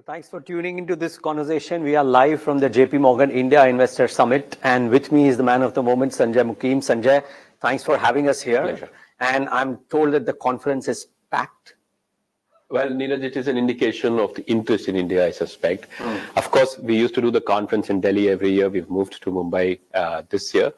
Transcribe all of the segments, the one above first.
Thanks for tuning into this conversation. We are live from the JPMorgan India Investor Summit, and with me is the man of the moment, Sanjay Mookim. Sanjay, thanks for having us here. Pleasure. And I'm told that the conference is packed. Well, Niraj, it is an indication of the interest in India, I suspect. Of course, we used to do the conference in Delhi every year. We've moved to Mumbai this year.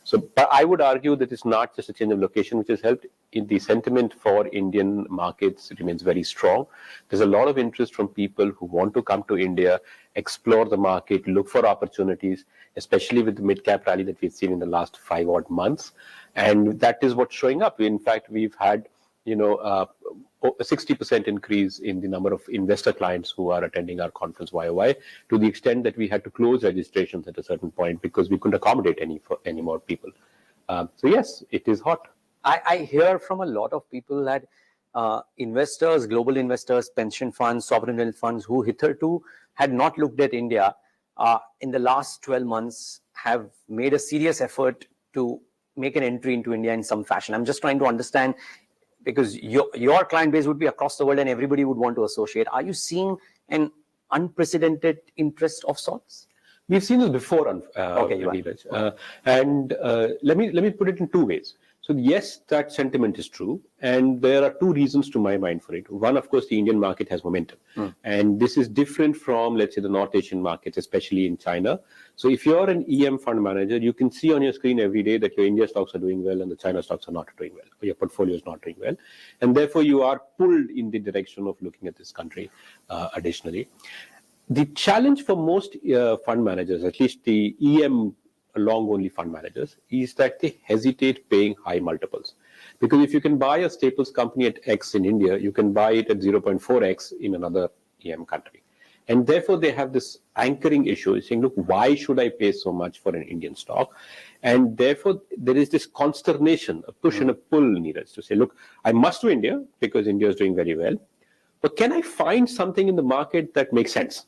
But I would argue that it's not just a change of location which has helped. In the sentiment for Indian markets remains very strong. There's a lot of interest from people who want to come to India, explore the market, look for opportunities, especially with the mid-cap rally that we've seen in the last 5 odd months. And that is what's showing up. In fact, we've had a 60% increase in the number of investor clients who are attending our conference YOY, to the extent that we had to close registrations at a certain point because we couldn't accommodate any more people. So yes, it is hot. I hear from a lot of people that investors, global investors, pension funds, sovereign wealth funds who hitherto had not looked at India in the last 12 months have made a serious effort to make an entry into India in some fashion. I'm just trying to understand, because your client base would be across the world and everybody would want to associate. Are you seeing an unprecedented interest of sorts? We've seen this before, Niraj. And let me put it in two ways. So yes, that sentiment is true, and there are two reasons to my mind for it. One, of course, the Indian market has momentum, and this is different from, let's say, the North Asian markets, especially in China. So if you're an EM fund manager, you can see on your screen every day that your India stocks are doing well and the China stocks are not doing well, or your portfolio is not doing well, and therefore you are pulled in the direction of looking at this country. Additionally, the challenge for most fund managers, at least the EM long-only fund managers, is that they hesitate paying high multiples. Because if you can buy a staples company at X in India, you can buy it at 0.4X in another EM country. And therefore, they have this anchoring issue, saying, look, why should I pay so much for an Indian stock? And therefore, there is this consternation, a push and a pull, Niraj, to say, look, I must do India because India is doing very well. But can I find something in the market that makes sense?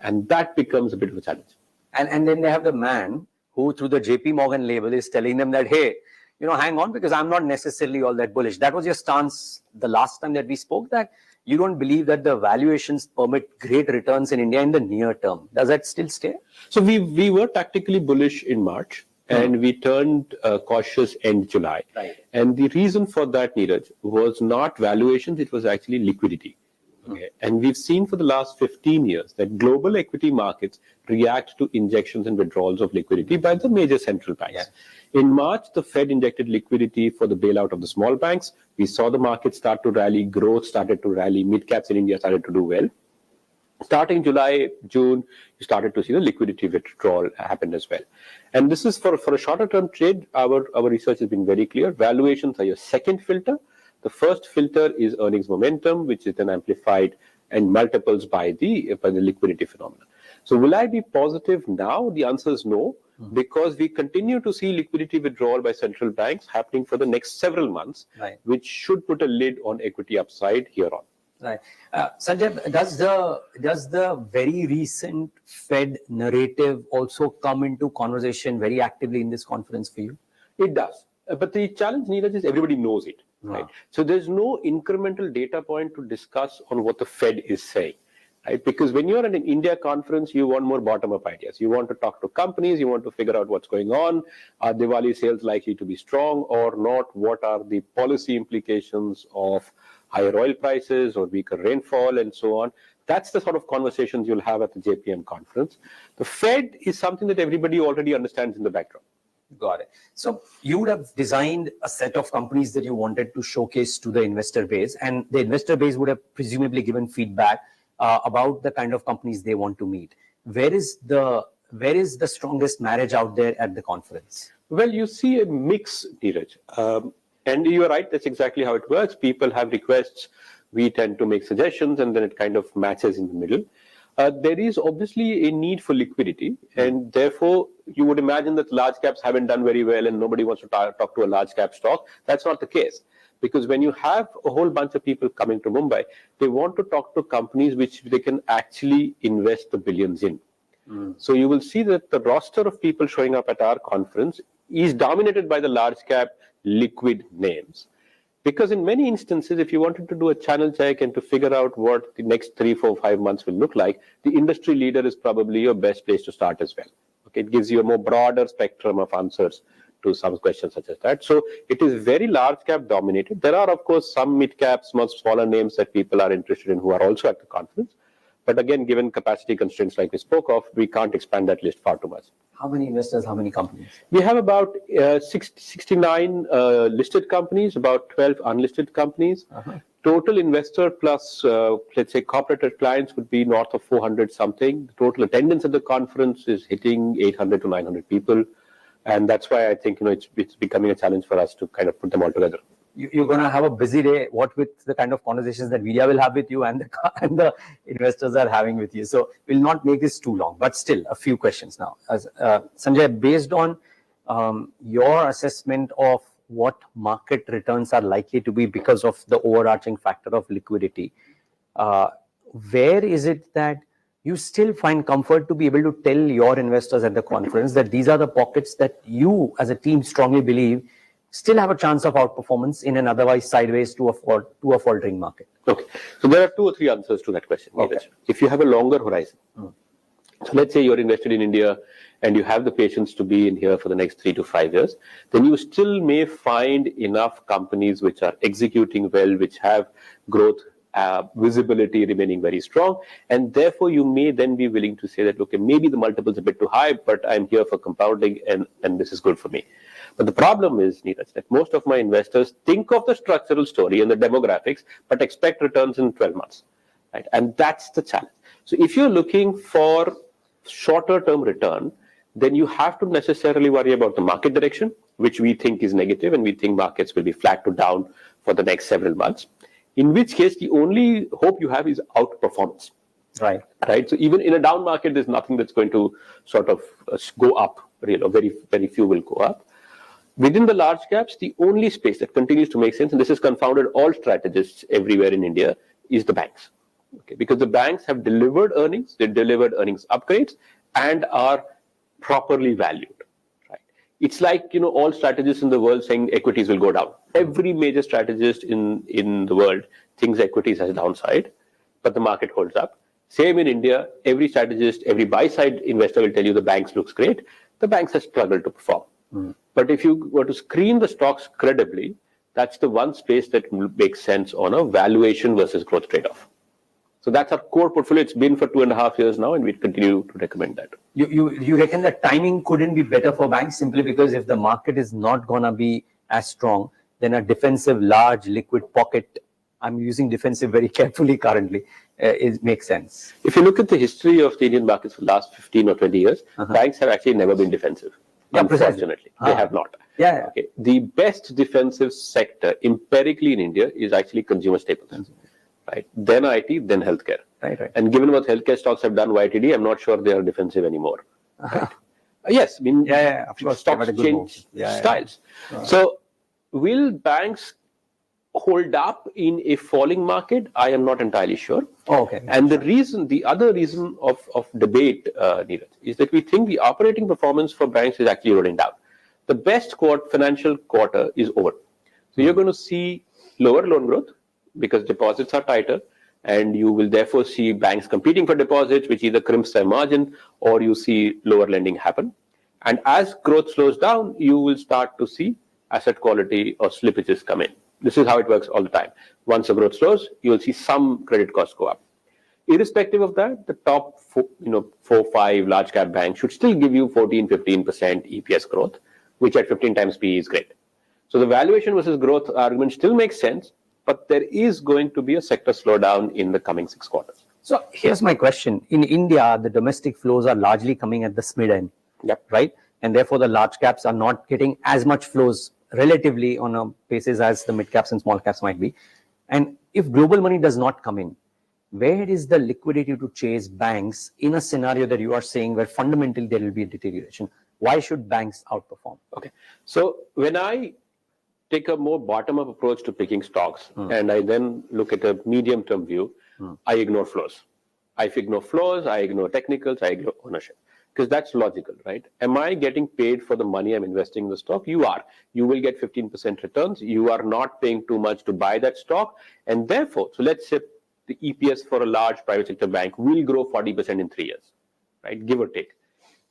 And that becomes a bit of a challenge. And then they have the man who, through the JPMorgan label, is telling them that, hey, hang on, because I'm not necessarily all that bullish. That was your stance the last time that we spoke, that you don't believe that the valuations permit great returns in India in the near term. Does that still stay? So we were tactically bullish in March, and we turned cautious end July. Right. And the reason for that, Niraj, was not valuations, it was actually liquidity. Okay. And we've seen for the last 15 years that global equity markets react to injections and withdrawals of liquidity by the major central banks. Yeah. In March, the Fed injected liquidity for the bailout of the small banks. We saw the market start to rally, growth started to rally, mid-caps in India started to do well. Starting July, June, you started to see the liquidity withdrawal happen as well. And this is for a shorter term trade. Our research has been very clear. Valuations are your second filter. The first filter is earnings momentum, which is then amplified and multiples by the liquidity phenomenon. So will I be positive now? The answer is no, because we continue to see liquidity withdrawal by central banks happening for the next several months, right, which should put a lid on equity upside here on. Right. Sanjay, does the very recent Fed narrative also come into conversation very actively in this conference for you? It does. But the challenge, Niraj, is everybody knows it. Right. So there's no incremental data point to discuss on what the Fed is saying, right? Because when you're at an India conference, you want more bottom-up ideas. You want to talk to companies. You want to figure out what's going on. Are Diwali sales likely to be strong or not? What are the policy implications of higher oil prices or weaker rainfall and so on? That's the sort of conversations you'll have at the JPM conference. The Fed is something that everybody already understands in the background. Got it. So you would have designed a set of companies that you wanted to showcase to the investor base, and the investor base would have presumably given feedback about the kind of companies they want to meet. Where is the strongest marriage out there at the conference? Well, you see a mix, Niraj. And you're right, that's exactly how it works. People have requests, we tend to make suggestions, and then it kind of matches in the middle. There is obviously a need for liquidity, and therefore you would imagine that large caps haven't done very well and nobody wants to talk to a large cap stock. That's not the case, because when you have a whole bunch of people coming to Mumbai, they want to talk to companies which they can actually invest the billions in. So you will see that the roster of people showing up at our conference is dominated by the large cap liquid names. Because in many instances, if you wanted to do a channel check and to figure out what the next 3, 4, 5 months will look like, the industry leader is probably your best place to start as well. Okay, it gives you a more broader spectrum of answers to some questions such as that. So it is very large cap dominated. There are, of course, some mid caps, much smaller names that people are interested in who are also at the conference. But again, given capacity constraints like we spoke of, we can't expand that list far too much. How many investors, how many companies? We have about 69 listed companies, about 12 unlisted companies. Total investor plus, let's say, corporate clients would be north of 400 something. The total attendance at the conference is hitting 800 to 900 people. And that's why I think it's becoming a challenge for us to kind of put them all together. You're going to have a busy day, what with the kind of conversations that media will have with you and the investors are having with you. So we'll not make this too long, but still a few questions now. Sanjay, based on your assessment of what market returns are likely to be because of the overarching factor of liquidity, where is it that you still find comfort to be able to tell your investors at the conference that these are the pockets that you as a team strongly believe still have a chance of outperformance in an otherwise sideways to a faltering market? Okay, so there are 2 or 3 answers to that question. Okay. If you have a longer horizon, so let's say you're invested in India and you have the patience to be in here for the next 3 to 5 years, then you still may find enough companies which are executing well, which have growth visibility remaining very strong, and therefore you may then be willing to say that, okay, maybe the multiple is a bit too high, but I'm here for compounding and this is good for me. But the problem is, Niraj, that most of my investors think of the structural story and the demographics, but expect returns in 12 months, right? And that's the challenge. So if you're looking for shorter term return, then you have to necessarily worry about the market direction, which we think is negative, and we think markets will be flat to down for the next several months. In which case, the only hope you have is outperformance. Right. So even in a down market, there's nothing that's going to sort of go up. Very, very few will go up. Within the large caps, the only space that continues to make sense, and this has confounded all strategists everywhere in India, is the banks. Okay, because the banks have delivered earnings, they delivered earnings upgrades, and are properly valued. Right? It's like all strategists in the world saying equities will go down. Every major strategist in the world thinks equities has a downside, but the market holds up. Same in India, every strategist, every buy-side investor will tell you the banks looks great. The banks have struggled to perform. But if you were to screen the stocks credibly, that's the one space that makes sense on a valuation versus growth trade-off. So that's our core portfolio. It's been for 2.5 years now, and we continue to recommend that. You reckon that timing couldn't be better for banks simply because if the market is not going to be as strong, then a defensive, large, liquid pocket, I'm using defensive very carefully currently, makes sense. If you look at the history of the Indian markets for the last 15 or 20 years, banks have actually never been defensive. Yeah, unfortunately, they have not. Yeah. Okay. The best defensive sector empirically in India is actually consumer staples. Right. Then IT, then healthcare. Right. And given what healthcare stocks have done YTD, I'm not sure they are defensive anymore. Right? Yes, I mean, of course, stocks change styles. So, will banks hold up in a falling market? I am not entirely sure. Okay. And the other reason of debate, Niraj, is that we think the operating performance for banks is actually rolling down. The best financial quarter is over. So you're going to see lower loan growth because deposits are tighter, and you will therefore see banks competing for deposits, which either crimps their margin or you see lower lending happen. And as growth slows down, you will start to see asset quality or slippages come in. This is how it works all the time. Once the growth slows, you will see some credit costs go up. Irrespective of that, the top 4, 5 large cap banks should still give you 14, 15% EPS growth, which at 15 times PE is great. So the valuation versus growth argument still makes sense, but there is going to be a sector slowdown in the coming 6 quarters. So here's my question. In India, the domestic flows are largely coming at the mid end, right? And therefore, the large caps are not getting as much flows relatively on a basis as the mid caps and small caps might be. And if global money does not come in, where is the liquidity to chase banks in a scenario that you are saying where fundamentally there will be a deterioration? Why should banks outperform? Okay. So when I take a more bottom-up approach to picking stocks, and I then look at a medium-term view, I ignore flows. I ignore flows, I ignore technicals, I ignore ownership. because that's logical, right? Am I getting paid for the money I'm investing in the stock? You are. You will get 15% returns. You are not paying too much to buy that stock. And therefore, so let's say the EPS for a large private sector bank will grow 40% in 3 years, right? Give or take.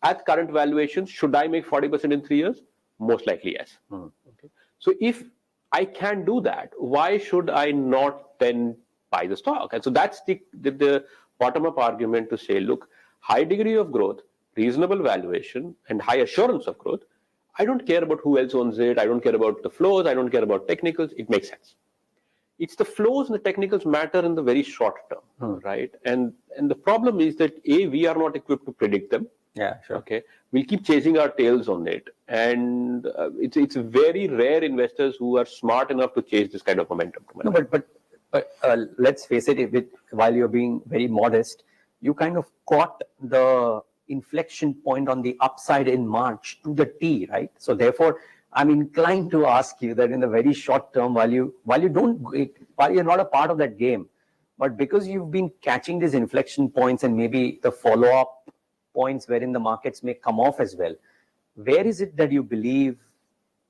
At current valuations, should I make 40% in 3 years? Most likely, yes. Okay. So if I can do that, why should I not then buy the stock? And so that's the bottom-up argument to say, look, high degree of growth, reasonable valuation, and high assurance of growth. I don't care about who else owns it. I don't care about the flows. I don't care about technicals. It makes sense. It's the flows and the technicals matter in the very short term, right? And the problem is that we are not equipped to predict them. Yeah, sure. Okay, we'll keep chasing our tails on it, and it's very rare investors who are smart enough to chase this kind of momentum. No, but let's face it. While you're being very modest, you kind of caught the inflection point on the upside in March to the T, right? So therefore, I'm inclined to ask you that in the very short term, while you're not a part of that game, but because you've been catching these inflection points and maybe the follow-up points wherein the markets may come off as well, where is it that you believe,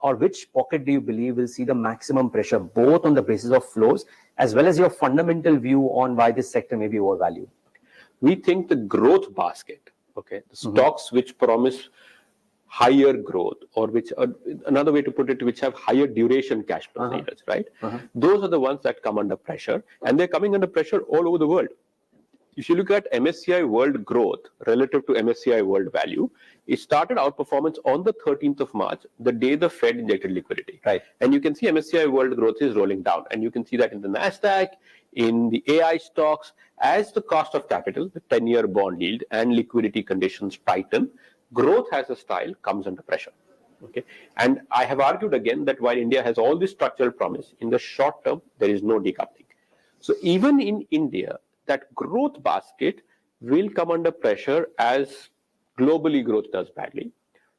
or which pocket do you believe will see the maximum pressure, both on the basis of flows as well as your fundamental view on why this sector may be overvalued? We think the growth basket, okay, the stocks which promise higher growth, or which, another way to put it, which have higher duration cash flows, right? Those are the ones that come under pressure, and they're coming under pressure all over the world. If you look at MSCI World Growth relative to MSCI World Value, it started outperformance on the 13th of March, the day the Fed injected liquidity. Right. And you can see MSCI World Growth is rolling down. And you can see that in the NASDAQ, in the AI stocks, as the cost of capital, the 10-year bond yield, and liquidity conditions tighten, growth as a style comes under pressure. Okay. And I have argued again that while India has all this structural promise, in the short term, there is no decoupling. So even in India, that growth basket will come under pressure as globally growth does badly.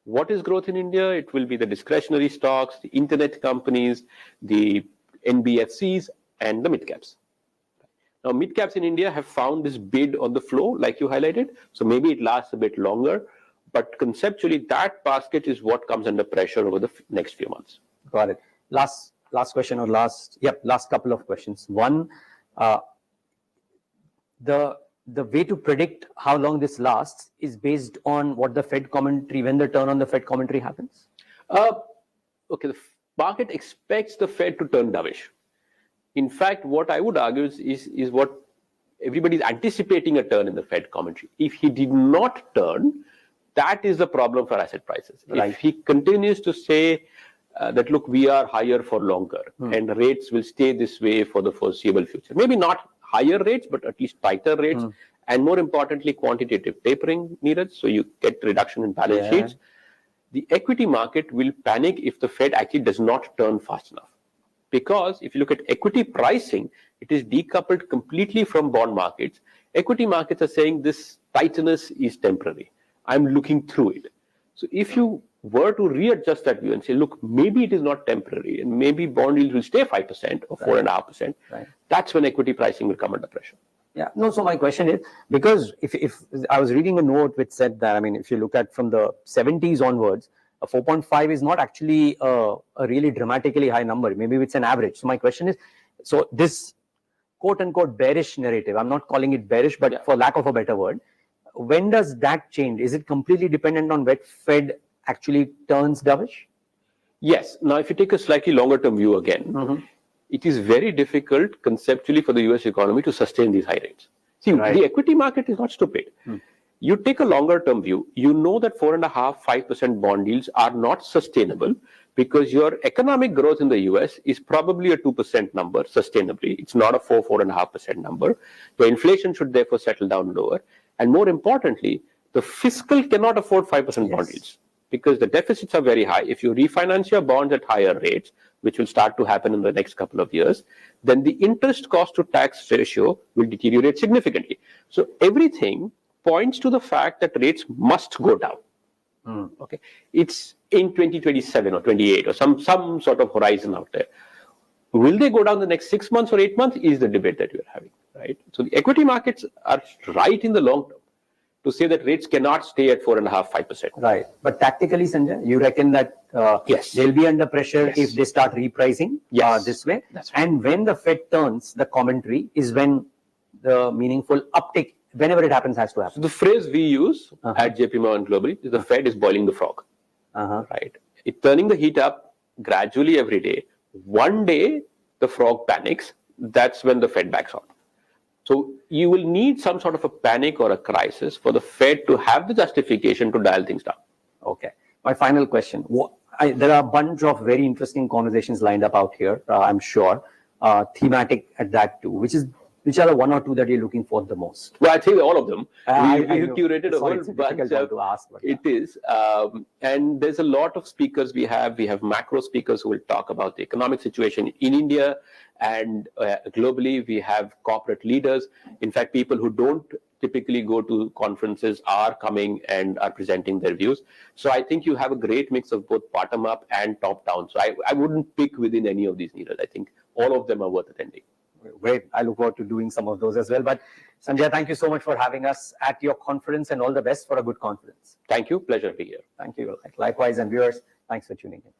What is growth in India? It will be the discretionary stocks, the internet companies, the NBFCs, and the mid-caps. Now, mid-caps in India have found this bid on the flow, like you highlighted, so maybe it lasts a bit longer, but conceptually, that basket is what comes under pressure over the next few months. Got it. Last question, or last couple of questions. One, the way to predict how long this lasts is based on what the Fed commentary, when the turn on the Fed commentary happens? Okay, the market expects the Fed to turn dovish. In fact, what I would argue is what everybody is anticipating, a turn in the Fed commentary. If he did not turn, that is the problem for asset prices. Right. If he continues to say that, look, we are higher for longer and rates will stay this way for the foreseeable future, maybe not higher rates, but at least tighter rates, and more importantly, quantitative tapering, Niraj, so you get reduction in balance sheets. The equity market will panic if the Fed actually does not turn fast enough. Because if you look at equity pricing, it is decoupled completely from bond markets. Equity markets are saying this tightness is temporary. I'm looking through it. So if you were to readjust that view and say, look, maybe it is not temporary, and maybe bond yields will stay 5% or 4.5%, that's when equity pricing will come under pressure. Yeah, no, so my question is, because if I was reading a note which said that, I mean, if you look at from the 70s onwards, a 4.5 is not actually a really dramatically high number. Maybe it's an average. So my question is, so this quote unquote bearish narrative, I'm not calling it bearish, but for lack of a better word, when does that change? Is it completely dependent on when Fed actually turns dovish? Yes. Now, if you take a slightly longer term view again, it is very difficult conceptually for the US economy to sustain these high rates. See, the equity market is not stupid. You take a longer term view, you know that 4.5%, 5% bond yields are not sustainable because your economic growth in the US is probably a 2% number sustainably. It's not a 4.5% number. The inflation should therefore settle down lower. And more importantly, the fiscal cannot afford 5% bond yields because the deficits are very high. If you refinance your bonds at higher rates, which will start to happen in the next couple of years, then the interest cost to tax ratio will deteriorate significantly. So everything points to the fact that rates must go down. Okay, it's in 2027 or 28 or some sort of horizon out there. Will they go down the next 6 months or 8 months is the debate that we're having, right? So the equity markets are right in the long term to say that rates cannot stay at 4.5%, 5%. Right. But tactically, Sanjay, you reckon that yes, they'll be under pressure yes, if they start repricing this way? That's right. And when the Fed turns, the commentary is when the meaningful uptick, whenever it happens, has to happen. So the phrase we use at JPMorgan globally is the Fed is boiling the frog. Right. It's turning the heat up gradually every day. One day, the frog panics. That's when the Fed backs out. So you will need some sort of a panic or a crisis for the Fed to have the justification to dial things down. Okay. My final question. There are a bunch of very interesting conversations lined up out here, I'm sure. Thematic at that too, which are the one or two that you're looking for the most? Well, I think all of them. We have curated a Sorry, whole bunch of, to ask, but it is. And there's a lot of speakers we have. We have macro speakers who will talk about the economic situation in India and globally. We have corporate leaders. In fact, people who don't typically go to conferences are coming and are presenting their views. So I think you have a great mix of both bottom up and top down. So I wouldn't pick within any of these leaders. I think all of them are worth attending. Great. I look forward to doing some of those as well. But Sanjay, thank you so much for having us at your conference and all the best for a good conference. Thank you. Pleasure to be here. Thank you. Likewise, and viewers, thanks for tuning in.